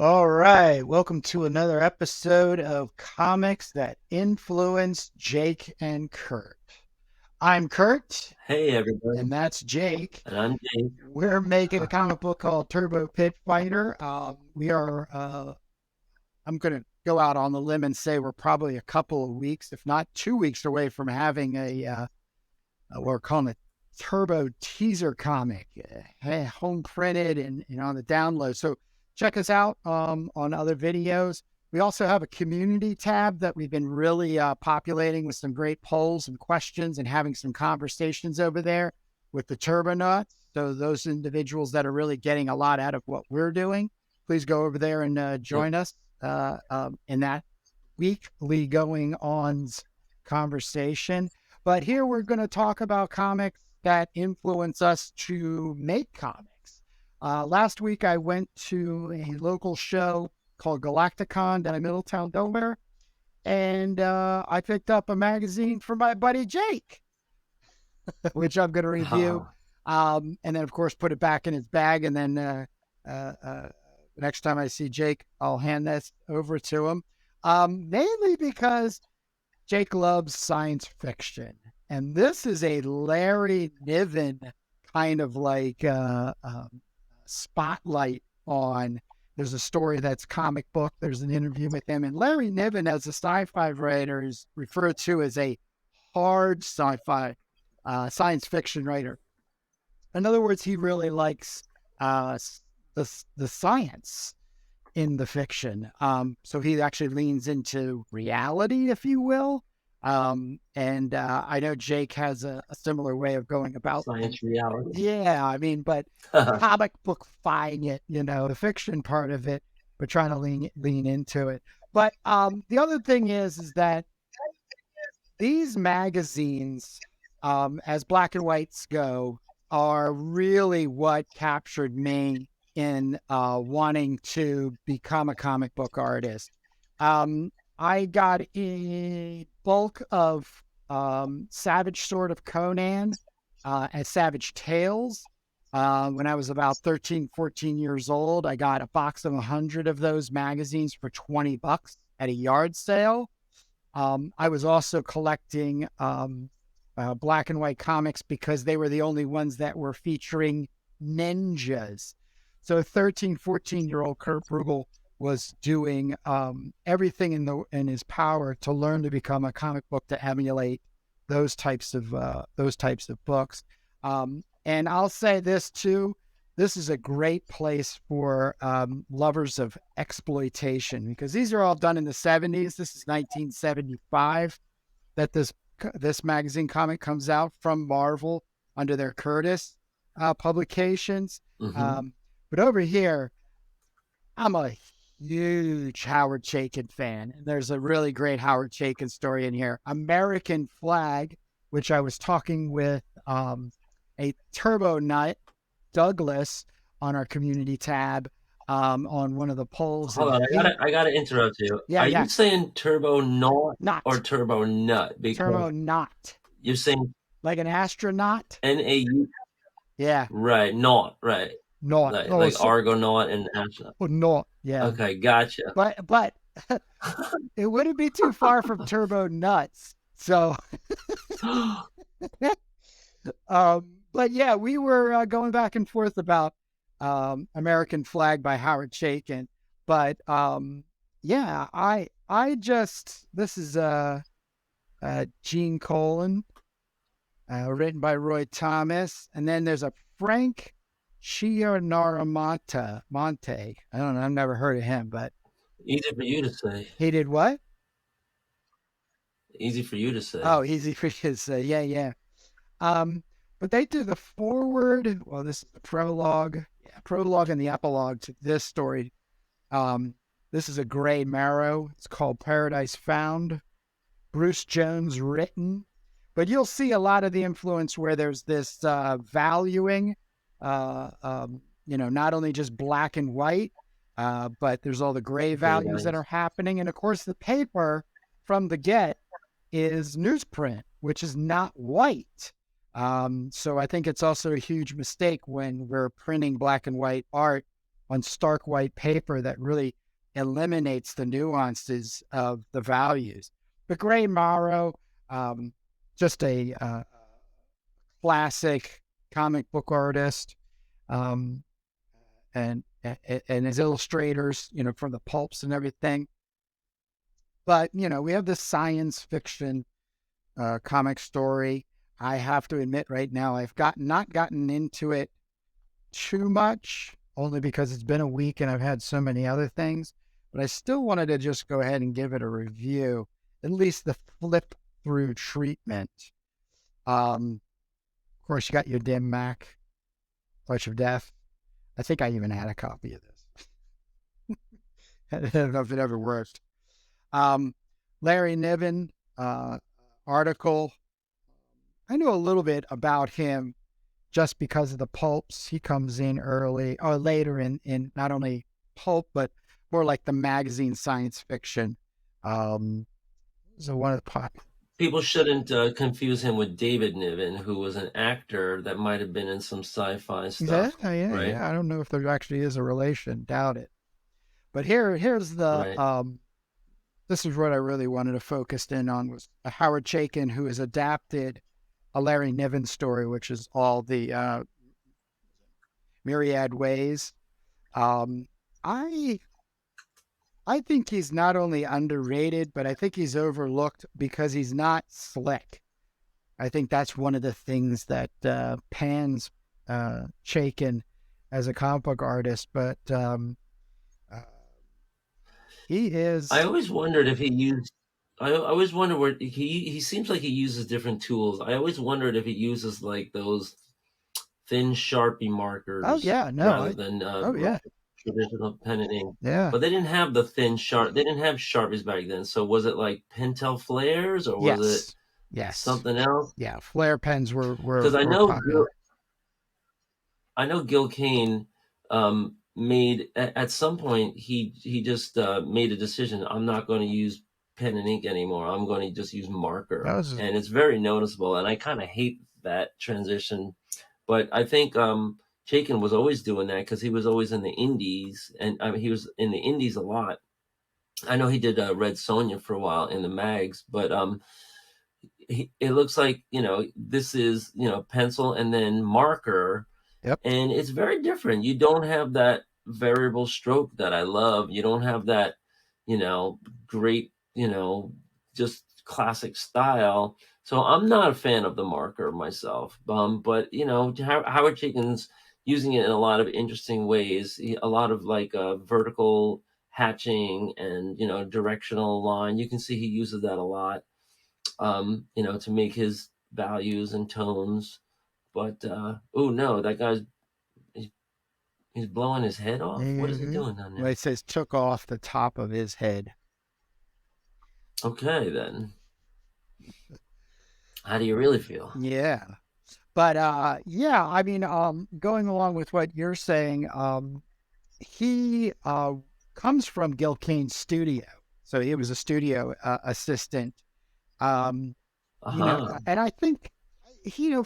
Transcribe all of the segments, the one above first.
All right, welcome to another episode of Comics That Influenced Jake and Kurt. I'm Kurt, Hey everybody, and that's Jake. and I'm Dave. We're making a comic book called Turbo Pit Fighter. I'm going to go out on the limb and say we're probably a couple of weeks, if not 2 weeks away from having what we're calling a Turbo teaser comic, home printed and on the download. So check us out on other videos. We also have a community tab that we've been really populating with some great polls and questions and having some conversations over there with the Turbonauts. So those individuals that are really getting a lot out of what we're doing, please go over there and Yep. join us in that weekly going ons conversation. But here we're going to talk about comics that influence us to make comics. Last week I went to a local show called Galacticon down in Middletown, Delaware, and I picked up a magazine for my buddy Jake, which I'm going to review. And then, of course, put it back in his bag. And then next time I see Jake, I'll hand this over to him. Mainly because Jake loves science fiction. And this is a Larry Niven kind of like spotlight on. There's a story that's comic book. There's an interview with him. And Larry Niven, as a sci-fi writer, is referred to as a hard sci-fi science fiction writer. In other words, he really likes the science in the fiction. So he actually leans into reality, if you will. And I know Jake has a similar way of going about things. Science reality. Yeah, I mean, but comic book fine it, the fiction part of it, but trying to lean into it. But the other thing is that these magazines, as black and whites go, are really what captured me in wanting to become a comic book artist. I got a bulk of Savage Sword of Conan and Savage Tales. When I was about 13, 14 years old, I got a box of 100 of those magazines for $20 at a yard sale. I was also collecting black and white comics because they were the only ones that were featuring ninjas. So 13, 14-year-old Kurt Brugel was doing everything in his power to learn to become a comic book to emulate those types of books. And I'll say this too: this is a great place for lovers of exploitation, because these are all done in the 70s. This is 1975 that this magazine comic comes out from Marvel under their Curtis publications. Mm-hmm. But over here, I'm a huge Howard Chaykin fan. And there's a really great Howard Chaykin story in here. American Flag, which I was talking with a Turbo Nut, Douglas, on our community tab on one of the polls. Hold on, I gotta interrupt you. Yeah, Are yeah. you saying turbo knot or Not. turbo nut? Because Turbo Not. you're saying Like an astronaut. NAU, Yeah. right? Not right, Not. like Oh, like so, Argonaut and astronaut. oh, not. Yeah. Okay, gotcha. But it wouldn't be too far from Turbo Nuts. So but yeah, we were going back and forth about American Flag by Howard Chaykin. But yeah, I just this is Gene Colan, written by Roy Thomas, and then there's a Frank Chianaramata Monte. I don't know, I've never heard of him, but Easy for you to say. he did what? Easy for you to say. Oh, easy for you to say. Yeah, yeah. Um, but they do the forward. Well, this is the prologue, yeah, prologue and the epilogue to this story. Um, this is a gray marrow. It's called Paradise Found. Bruce Jones written, but you'll see a lot of the influence where there's this valuing, not only just black and white, but there's all the gray Very values that nice. are happening. And of course, the paper from the get is newsprint, which is not white. So I think it's also a huge mistake when we're printing black and white art on stark white paper that really eliminates the nuances of the values. But Gray Morrow, um, just a classic comic book artist, um, and his illustrators, from the pulps and everything. But we have this science fiction comic story. I have to admit, right now, I've not gotten into it too much, only because it's been a week and I've had so many other things. But I still wanted to just go ahead and give it a review, at least the flip through treatment. Of course, you got your dim Mac, Touch of Death. I think I even had a copy of this. I don't know if it ever worked. Larry Niven article. I knew a little bit about him just because of the pulps. He comes in early or later in not only pulp, but more like the magazine science fiction. So one of the People shouldn't confuse him with David Niven, who was an actor that might have been in some sci-fi yeah, stuff, right? yeah. I don't know if there actually is a relation. Doubt it. But here's the Right. this is what I really wanted to focus in on was Howard Chaykin, who has adapted a Larry Niven story, which is all the Myriad Ways. Um, I I think he's not only underrated, but I think he's overlooked because he's not slick. I think that's one of the things that pans Chaykin as a comic book artist, but uh, he I is. always wondered if he used. I always wonder where he seems like he uses different tools. I always wondered if he uses like those thin Sharpie Oh markers yeah, no, rather I. than Oh yeah, traditional pen and ink. yeah. But they didn't have the thin sharp. They didn't have Sharpies back then. So was it like Pentel flares or was it Yes, yes, something else? yeah. Flare pens were Because were popular. I know Gil Kane made at some point he just made a decision. I'm not going to use pen and ink anymore. I'm going to just use That marker, was and it's very noticeable. And I kind of hate that transition, but I think Chaykin was always doing that because he was always in the indies, and I mean, he was in the indies a lot. I know he did Red Sonja for a while in the mags, but it looks like this is pencil and then marker, yep. and it's very different. You don't have that variable stroke that I love. You don't have that, great, just classic style. So I'm not a fan of the marker myself. But Howard Chaykin's using it in a lot of interesting ways. A lot of like vertical hatching and directional line. You can see he uses that a lot. To make his values and tones. But oh no, that guy's he's, he's blowing his head off. What is he Mm-hmm. doing down Well, there? it says took off the top of his head. Okay, then. How do you really feel? Yeah. But yeah, I mean, going along with what you're saying, he comes from Gil Kane's studio, so he was a studio assistant. Um, Uh-huh. and I think he,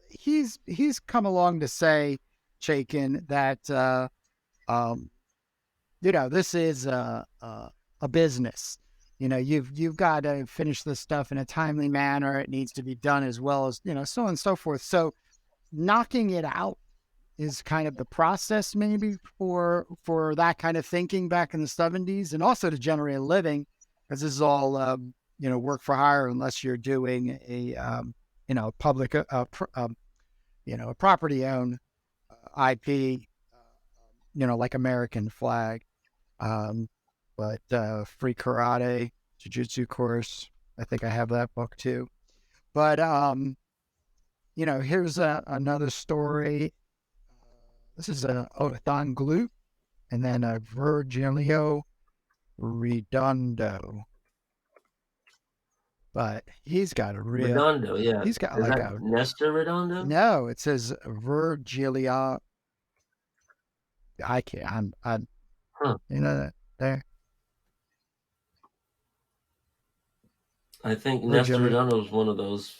he's come along to say, Chaykin, that um, this is a business. You've got to finish this stuff in a timely manner. It needs to be done as well as so on and so forth. So knocking it out is kind of the process maybe for that kind of thinking back in the 70s, and also to generate a living, because this is all work for hire unless you're doing a public a property owned IP, like American Flag, um, but free karate jiu-jitsu course. I think I have that book too. But here's another story. This is a Othon Glute, and then a Virgilio Redondo. But Redondo, yeah. he's got Is like that a, Nestor Redondo? no, it says Virgilia. I can't, I'm, Huh. that there, I think Nestor Virgilia. Redondo is one of those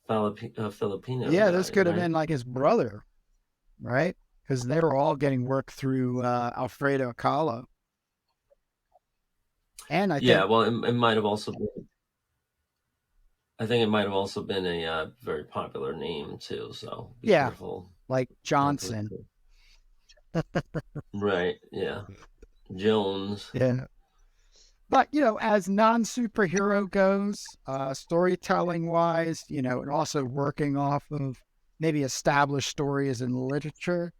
Filipino Yeah, this guys, could have right? been like his brother, right? because they were all getting work through Alfredo Kahlo. And I Yeah, think, well, it might have also been. I think it might have also been a very popular name too. So be yeah, careful like not to. Johnson. Right. Yeah. Jones. Yeah. But, as non-superhero goes, storytelling wise, and also working off of maybe established stories in literature,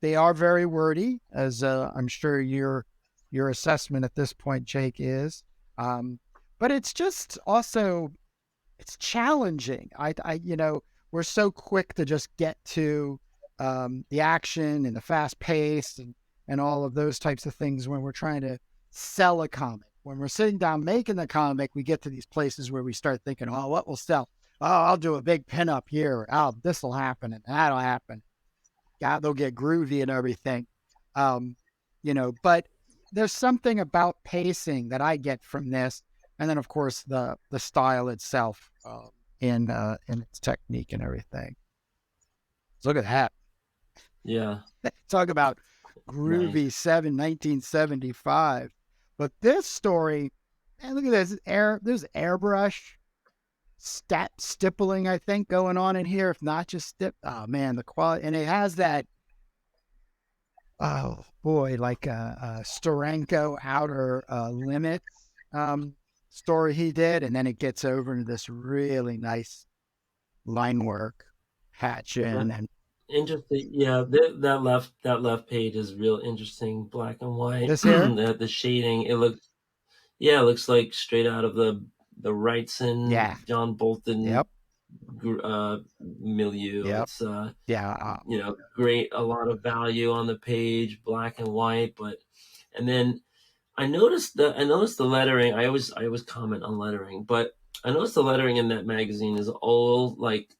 they are very wordy, as I'm sure your assessment at this point, Jake, is. Um, but it's just also it's challenging. We're so quick to just get to the action and the fast pace and all of those types of things when we're trying to sell a comic. When we're sitting down making the comic, we get to these places where we start thinking, oh, what will sell? Oh, I'll do a big pinup here. Oh, this will happen and that'll happen. God, they'll get groovy and everything. Um, but there's something about pacing that I get from this, and then of course the style itself in its technique and everything. So look at that. Yeah. Talk about Nice. groovy 1975. But this story, man, look at this there's airbrush stippling, I think, going on in here. If not just oh man, the quality, and it has that, oh boy, like a Steranko Outer Limits story he did, and then it gets over into this really nice line work, hatching, That and interesting. Yeah, that left page is real interesting. Black and white. this here, The shading. It looks. Yeah, it looks like straight out of the Wrightson, yeah, John Bolton yep, milieu. yep, It's yeah, great. A lot of value on the page, black and white. But and then I noticed the lettering. I always comment on lettering, but I noticed the lettering in that magazine is all like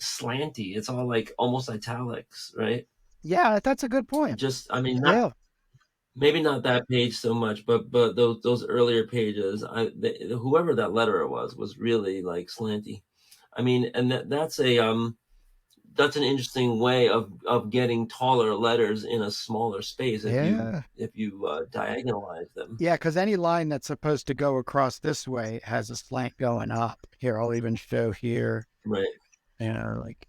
slanty. It's all like almost italics, right? yeah. That's a good point. Just I mean, not Yeah, maybe not that page so much, but those earlier pages, whoever that letterer was really like slanty. I mean, and that's an interesting way of getting taller letters in a smaller space yeah, if you diagonalize them. yeah. Because any line that's supposed to go across this way has a slant going up. Here, I'll even show here. Right. Like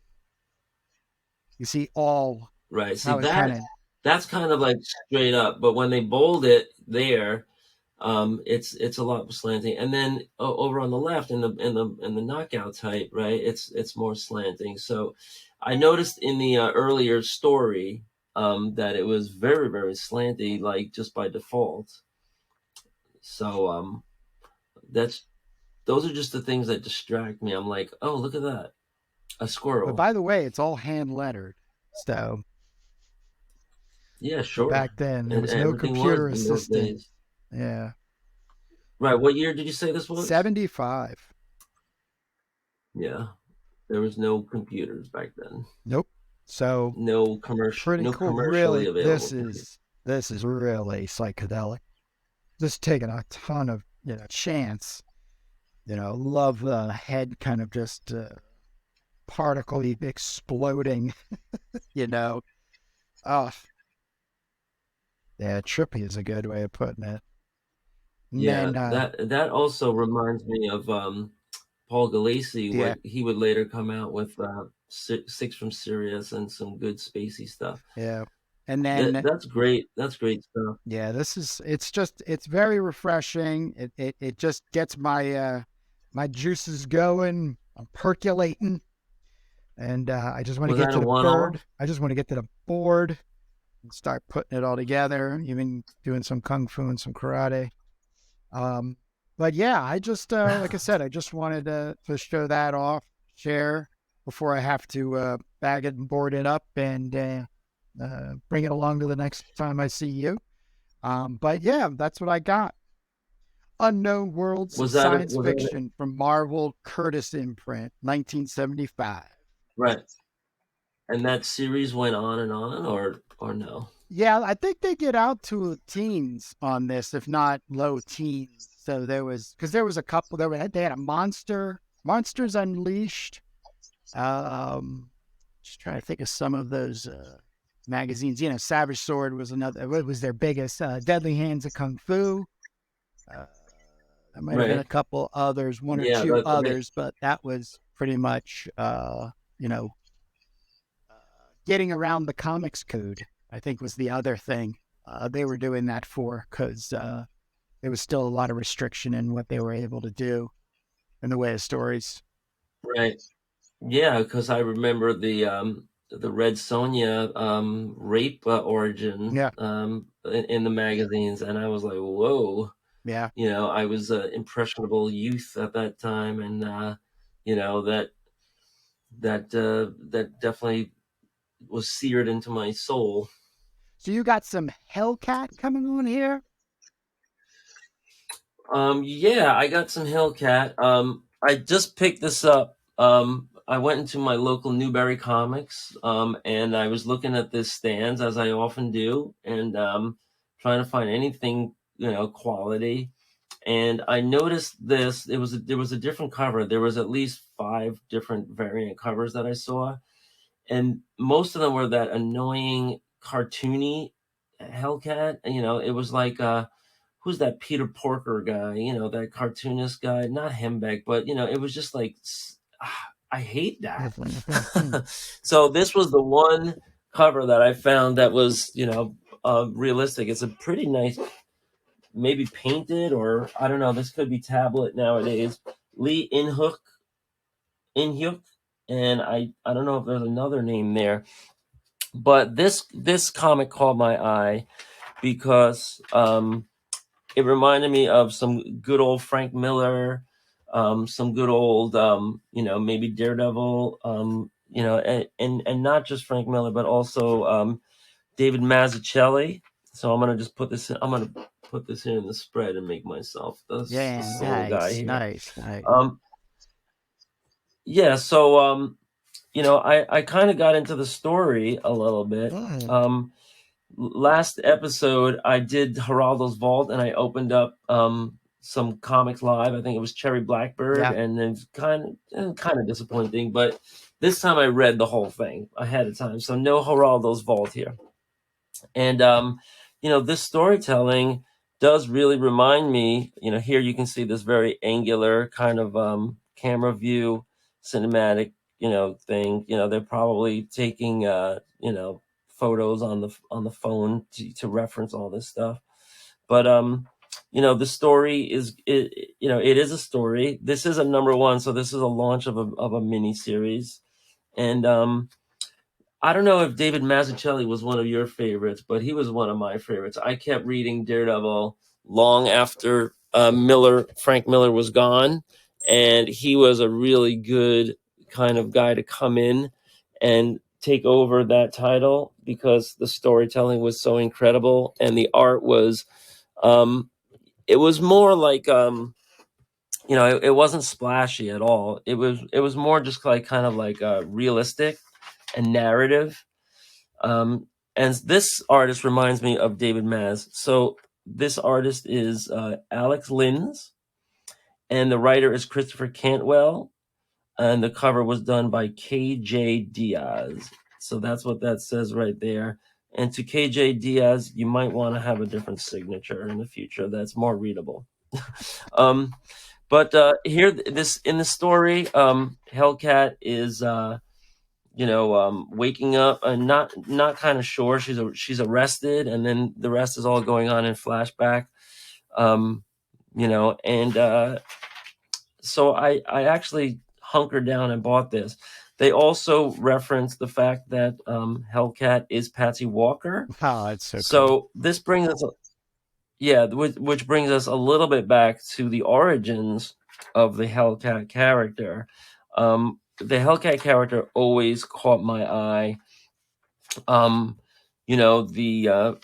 you see all Right. See how it kind of, that's kind of like straight up, but when they bold it there, it's a lot slanting. And then over on the left in the knockout type, right? It's more slanting. So I noticed in the earlier story that it was very very slanty, like just by default. So that's those are just the things that distract me. I'm like, oh, look at that, a but squirrel. by the way, it's all hand lettered. So Yeah, sure. back then there And was no everything was computer in those assistant. days. Yeah. Right. What year did you say this was? 75. Yeah. There was no computers back then. Nope. So pretty No cool. commercially Really, available computers. this is really psychedelic. Just taking a ton of, chance. Love the head kind of just particle exploding, you know. Oh, yeah, trippy is a good way of putting it. And Yeah, then that also reminds me of Paul Galassi. yeah, What he would later come out with Six from Sirius and some good spacey stuff. yeah. And then That's great. That's great stuff. yeah, it's very refreshing. It just gets my juices going. I'm percolating, and I just want to Was get that to a the one-off? bird. I just want to get to the board and start putting it all together. Even doing some kung fu and some karate. Um, but yeah, I just like I said, I just wanted to show that off, share before I have to bag it and board it up and bring it along to the next time I see you. But yeah, that's what I got. Unknown Worlds Science Was that Fiction from Marvel Curtis imprint, 1975. right? And that series went on, or no? Yeah, I think they get out to teens on this, if not low teens. So there was a couple, they had a Monsters Unleashed. Um, just trying to think of some of those magazines. Savage Sword was another. What was their biggest? Deadly Hands of Kung Fu. Uh, there might have been a Right. couple others, one or Yeah, two the others, but that was pretty much, you know, uh, getting around the comics code. I think was the other thing they were doing that for, because there was still a lot of restriction in what they were able to do in the way of stories. right. Yeah, because I remember the Red Sonja rape origin Yeah, in the magazines, and I was like, whoa. yeah. I was an impressionable youth at that time, and you know that that definitely was seared into my soul. So you got some Hellcat coming on here. Yeah, I got some Hellcat. I just picked this up. I went into my local Newberry Comics, and I was looking at this stands as I often do, and trying to find anything, quality. And I noticed this. There was a different cover. There was at least five different variant covers that I saw, and most of them were that annoying cartoony Hellcat. It was like who's that Peter Porker guy? That cartoonist guy, not Hembeck, but it was just like I hate that. So this was the one cover that I found that was realistic. It's a pretty nice, maybe painted, or I don't know. This could be tablet nowadays. Lee Inhook, and I don't know if there's another name there, but this comic caught my eye because it reminded me of some good old Frank Miller, some good old maybe Daredevil, and not just Frank Miller, but also David Mazzucchelli. So I'm gonna just put this in. I'm gonna put this in the spread and make myself the Yeah, sole guy nice, here. nice, nice. Um, yeah, so I kind of got into the story a little bit. Mm. Last episode I did Geraldo's Vault, and I opened up some comics live. I think it was Cherry Blackbird, Yeah. and it's kind of disappointing, but this time I read the whole thing ahead of time, so no Geraldo's Vault here. And this storytelling does really remind me. Here you can see this very angular kind of camera view, cinematic, thing. They're probably taking photos on the phone to reference all this stuff. But the story it is a story. This is a number one, so this is a launch of a mini series. And I don't know if David Mazzucchelli was one of your favorites, but he was one of my favorites. I kept reading Daredevil long after Frank Miller was gone, and he was a really good kind of guy to come in and take over that title because the storytelling was so incredible and the art was it was more like it wasn't splashy at all. It was more just like kind of like realistic and narrative. And this artist reminds me of David Maz. So this artist is Alex Lins, and the writer is Christopher Cantwell, and the cover was done by KJ Diaz. So that's what that says right there. And to KJ Diaz, you might want to have a different signature in the future that's more readable. um, but here, this in the story, Hellcat is waking up and not kind of sure. She's arrested, and then the rest is all going on in flashback. Um, and so I actually hunkered down and bought this. They also reference the fact that Hellcat is Patsy Walker. Oh, that's so cool. So this brings us, yeah, which brings us a little bit back to the origins of the Hellcat character. The Hellcat character always caught my eye. Um, the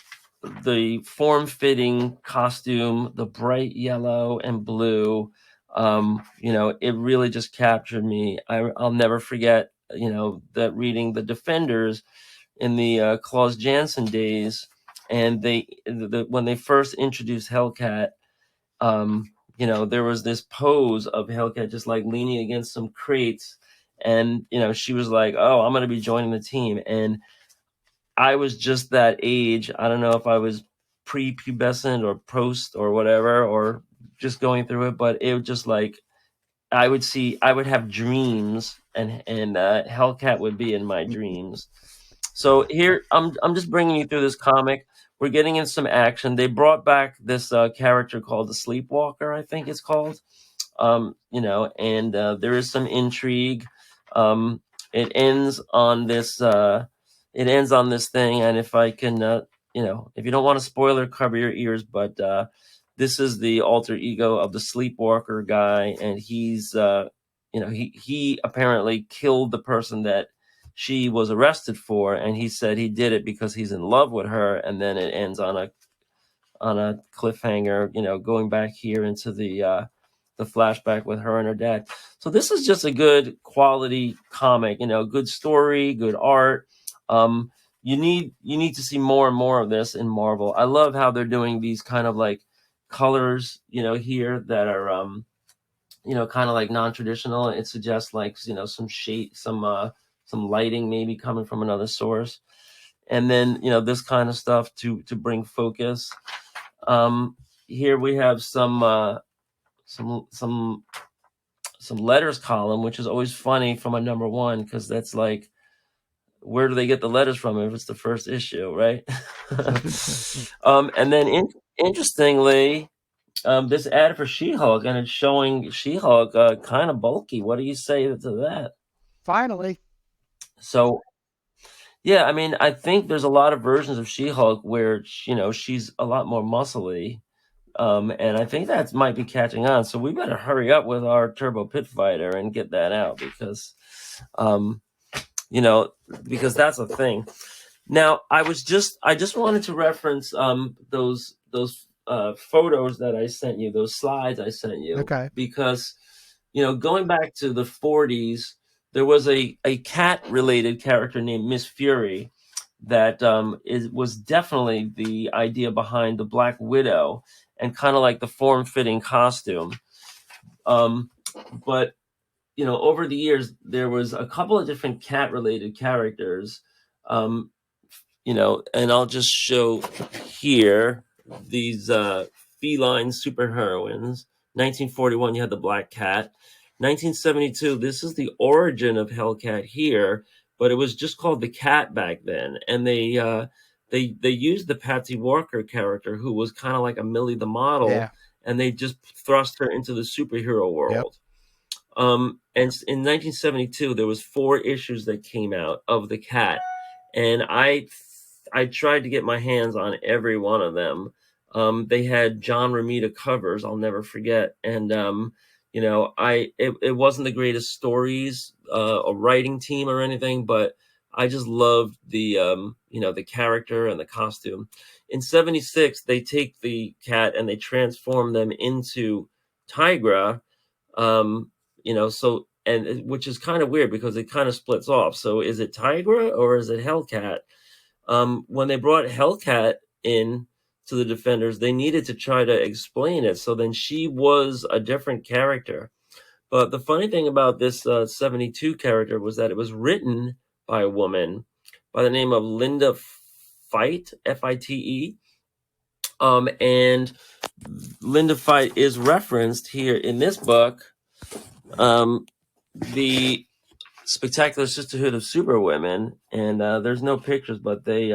form-fitting costume, the bright yellow and blue. It really just captured me. I'll never forget, that reading the Defenders in the Claus Janson days, and when they first introduced Hellcat, there was this pose of Hellcat just like leaning against some crates, and she was like, "Oh, I'm going to be joining the team," and I was just that age. I don't know if I was pre-pubescent or post or whatever, or just going through it, but it was just like I would have dreams, and Hellcat would be in my dreams. So here I'm just bringing you through this comic. We're getting in some action. They brought back this character called the Sleepwalker, I think it's called. And there is some intrigue. Um, it ends on this. It ends on this thing, and if I can, if you don't want to spoiler, cover your ears. But this is the alter ego of the Sleepwalker guy, and he apparently killed the person that she was arrested for, and he said he did it because he's in love with her, and then it ends on a cliffhanger, going back here into the flashback with her and her dad. So this is just a good quality comic, good story, good art. You need to see more and more of this in Marvel. I love how they're doing these kind of like colors, here that are kind of like non-traditional. It suggests like, some shade, some lighting maybe coming from another source. And then, this kind of stuff to bring focus. Here we have some letters column, which is always funny from a number one, because that's like, where do they get the letters from if it's the first issue, right? And then interestingly, this ad for She-Hulk, and it's showing She-Hulk kind of bulky. What do you say to that? Finally. So yeah, I mean, I think there's a lot of versions of She-Hulk where she's a lot more muscly. And I think that might be catching on. So we better hurry up with our Turbo Pit Fighter and get that out um, you know, because that's a thing. Now, I just wanted to reference those photos that I sent you, those slides I sent you, Okay. because going back to the 40s, there was a cat related character named Miss Fury that was definitely the idea behind the Black Widow, and kind of like the form fitting costume. Um, but over the years, there was a couple of different cat related characters. Um, and I'll just show here these feline superheroines. 1941, you had the Black Cat. 1972, this is the origin of Hellcat here, but it was just called the Cat back then, and they used the Patsy Walker character, who was kind of like a Millie the Model, Yeah. and they just thrust her into the superhero Yep. world. And in 1972, there was 4 issues that came out of the Cat, and I tried to get my hands on every one of them. They had John Romita covers, I'll never forget, and it wasn't the greatest stories, a writing team or anything, but I just loved the character and the costume. In '76, they take the Cat and they transform them into Tigra. Which is kind of weird because it kind of splits off. So is it Tigra or is it Hellcat? When they brought Hellcat in to the Defenders, they needed to try to explain it. So then she was a different character. But the funny thing about this 72 character was that it was written by a woman by the name of Linda Fite, Fite. And Linda Fite is referenced here in this book. The Spectacular Sisterhood of Superwomen, and there's no pictures, but they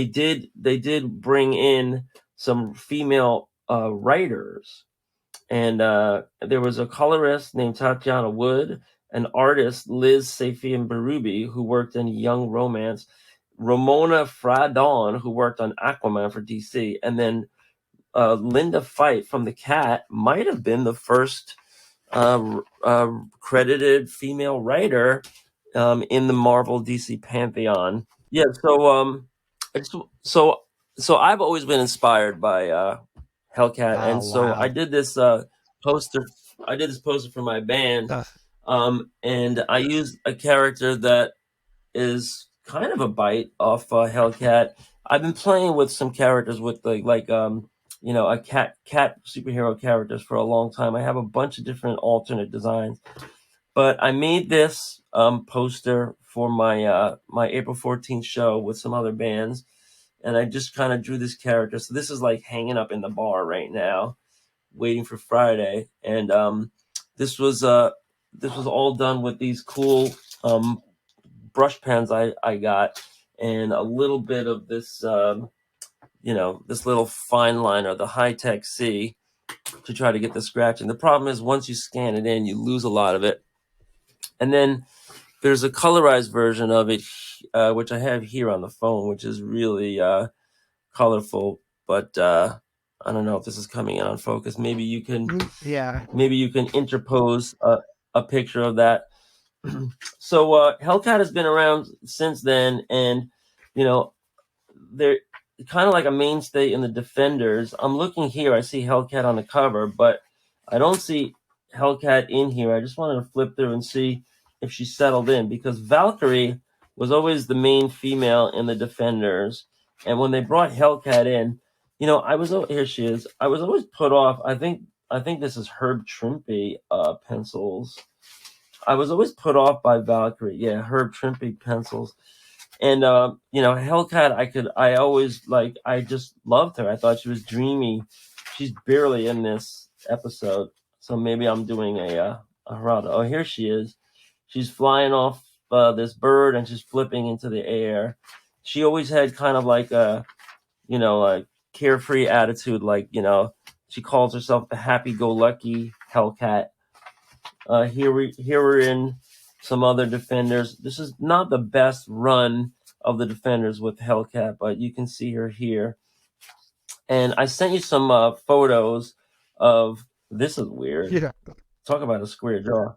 did bring in some female writers, and there was a colorist named Tatiana Wood, an artist Liz Safian Berube, who worked in Young Romance, Ramona Fradon, who worked on Aquaman for DC, and then Linda Fite from the Cat might have been the first credited female writer in the Marvel DC pantheon. Yeah, so so I've always been inspired by Hellcat, Oh, and so I wow. did this poster. I did this poster for my band, Uh, and I used a character that is kind of a bite off Hellcat. I've been playing with some characters with a cat superhero characters for a long time. I have a bunch of different alternate designs. But I made this poster for my April 14th show with some other bands, and I just kind of drew this character. So this is like hanging up in the bar right now, waiting for Friday. And this was uh this was all done with these cool brush pens I got, and a little bit of this this little fine liner, the high tech C, to try to get the scratching. The problem is once you scan it in, you lose a lot of it. And then there's a colorized version of it, which I have here on the phone, which is really colorful. But I don't know if this is coming in on focus. Yeah. Maybe you can interpose a picture of that. So Hellcat has been around since then, and you know they're kind of like a mainstay in the Defenders. I'm looking here, I see Hellcat on the cover, but I don't see Hellcat in here. I just wanted to flip through and see if she settled in, because Valkyrie was always the main female in the Defenders, and when they brought Hellcat in, here she is. I was always put off. I think this is Herb Trimpe pencils. I was always put off by Valkyrie. Yeah, Herb Trimpe pencils. And Hellcat, I just loved her. I thought she was dreamy. She's barely in this episode, so maybe I'm doing a Harada. Oh, here she is. She's flying off this bird, and she's flipping into the air. She always had kind of like a carefree attitude. She calls herself the happy-go-lucky Hellcat. Here we're in some other Defenders. This is not the best run of the Defenders with Hellcat, but you can see her here. And I sent you some photos of this. Is weird. Yeah. Talk about a square jaw.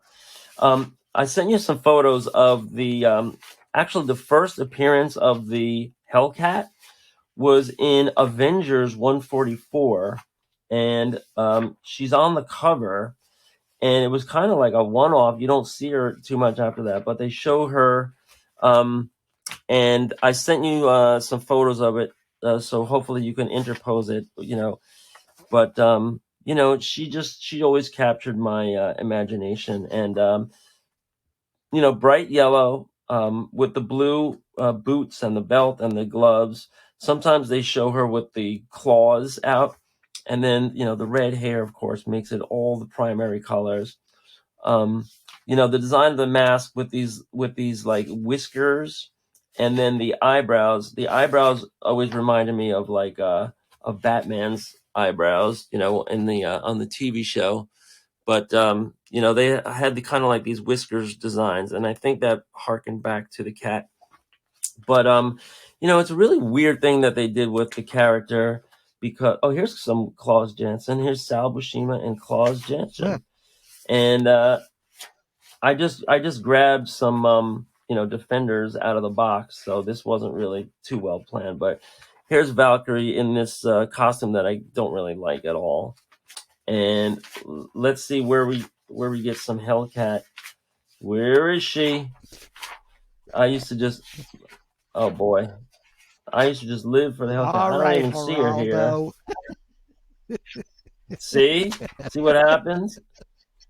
I sent you some photos of the actually the first appearance of the Hellcat was in Avengers 144, and she's on the cover. And it was kind of like a one-off. You don't see her too much after that, but they show her, and I sent you some photos of it, so hopefully you can interpose it. But she always captured my imagination, and bright yellow with the blue boots and the belt and the gloves. Sometimes they show her with the claws out, and then the red hair, of course, makes it all the primary colors. The design of the mask with these like whiskers, and then the eyebrows. The eyebrows always reminded me of of Batman's eyebrows, in the on the TV show. But they had the kind of like these whiskers designs, and I think that harkened back to the cat. But it's a really weird thing that they did with the character, because here's some Claus Jansen. Here's Sal Buscema and Claus Jansen. And I just grabbed some Defenders out of the box, so this wasn't really too well planned. But here's Valkyrie in this costume that I don't really like at all. And let's see where we get some Hellcat. Where is she? I used to just oh boy, I used to just live for the Hellcat. All I don't right, even see her here. Geraldo. See what happens?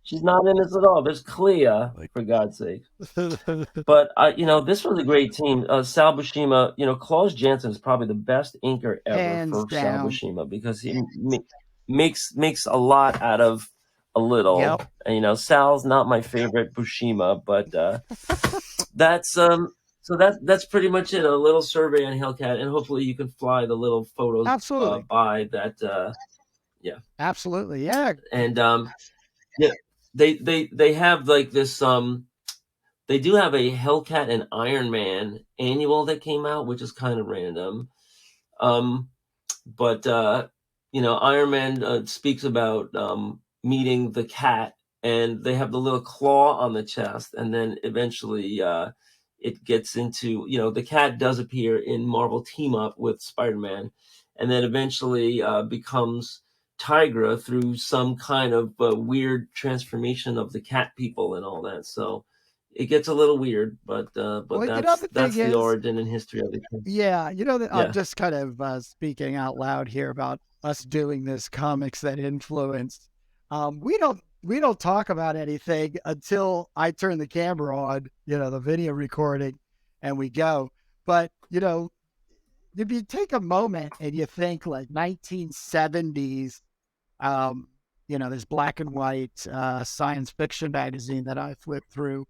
She's not in this at all. There's Clea, for God's sake. But this was a great team. Sal Buscema, Claus Jansen is probably the best inker ever Hands for Sal down. Buscema, because he makes a lot out of a little. Yep. And Sal's not my favorite Buscema, but that's that's pretty much it. A little survey on Hellcat, and hopefully you can fly the little photos Absolutely. by that. Yeah. Absolutely. Yeah. And yeah, they have like this they do have a Hellcat and Iron Man annual that came out, which is kind of random. But Iron Man speaks about meeting the cat, and they have the little claw on the chest, and then eventually it gets into the cat does appear in Marvel Team Up with Spider-Man, and then eventually becomes Tigra through some kind of weird transformation of the cat people and all that. So it gets a little weird, but Well, that's the origin and history of the kid. yeah, that I'm Yeah. just kind of speaking out loud here about us doing this comics that influenced. We don't we don't talk about anything until I turn the camera on, the video recording, and we go. But, if you take a moment and you think like 1970s, um, this black and white science fiction magazine that I flipped through,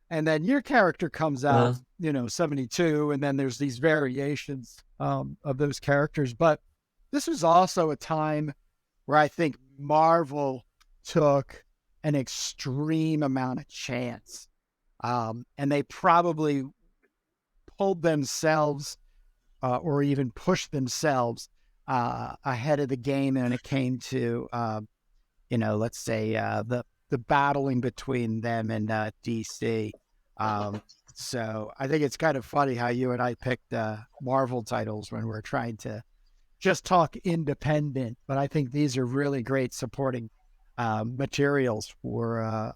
and then your character comes out, Uh, 72, and then there's these variations of those characters. But this was also a time where I think Marvel took an extreme amount of chance. And they probably pulled themselves or even pushed themselves ahead of the game when it came to, let's say the battling between them and DC. So I think it's kind of funny how you and I picked Marvel titles when we're trying to just talk independent, but I think these are really great supporting materials for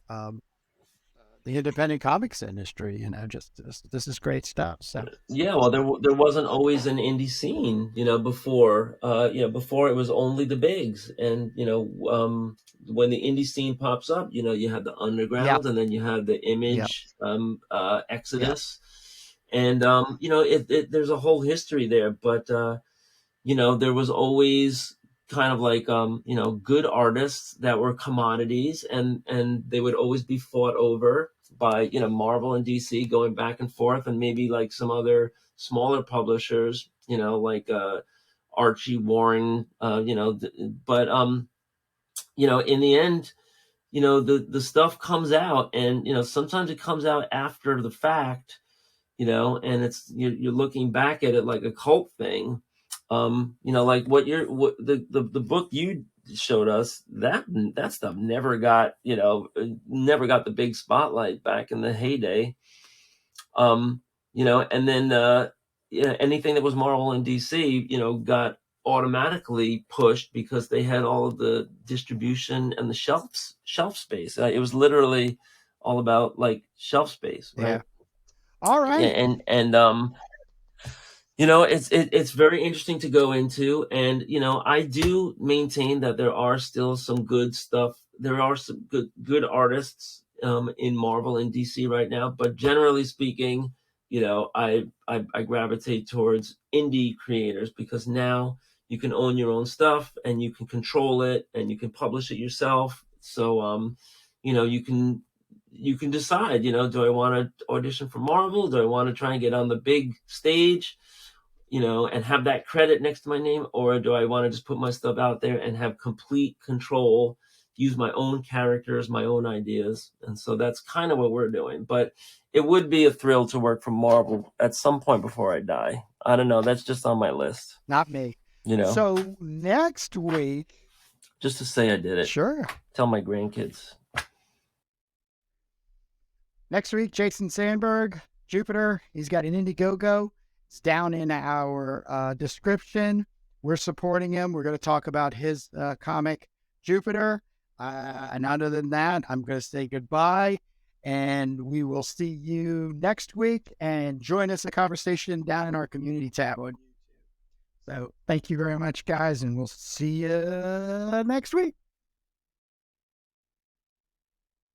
the independent comics industry. Just this is great stuff. So yeah, well, there wasn't always an indie scene, before. Before it was only the bigs, and when the indie scene pops up, you have the yeah, underground, and then you have the yeah, image yeah, exodus, and there's a whole history there. But there was always kind of like good artists that were commodities, and they would always be fought over by Marvel and DC, going back and forth, and maybe like some other smaller publishers, like Archie Warren, but in the end, the stuff comes out, and sometimes it comes out after the fact, and you're looking back at it like a cult thing. Like what the book you showed us, that stuff never got the big spotlight back in the heyday. um and then yeah, anything that was Marvel and DC, got automatically pushed because they had all of the distribution and the shelf space. It was literally all about like shelf space, yeah. right? All Yeah, right. and it's very interesting to go into, and I do maintain that there are still some good stuff. There are some good artists in Marvel and DC right now, but generally speaking, I gravitate towards indie creators, because now you can own your own stuff, and you can control it, and you can publish it yourself. So you can decide, do I want to audition for Marvel? Do I want to try and get on the big stage, and have that credit next to my name? Or do I want to just put my stuff out there and have complete control, use my own characters, my own ideas? And so that's kind of what we're doing. But it would be a thrill to work for Marvel at some point before I die. I don't know. That's just on my list, Not me. you know, So next week, just to say I did it. sure. Tell my grandkids. Next week, Jason Sandberg, Jupiter. He's got an Indiegogo. It's down in our description. We're supporting him. We're going to talk about his comic, Jupiter. And other than that, I'm going to say goodbye. And we will see you next week. And join us in a conversation down in our community tab on YouTube. So thank you very much, guys. And we'll see you next week.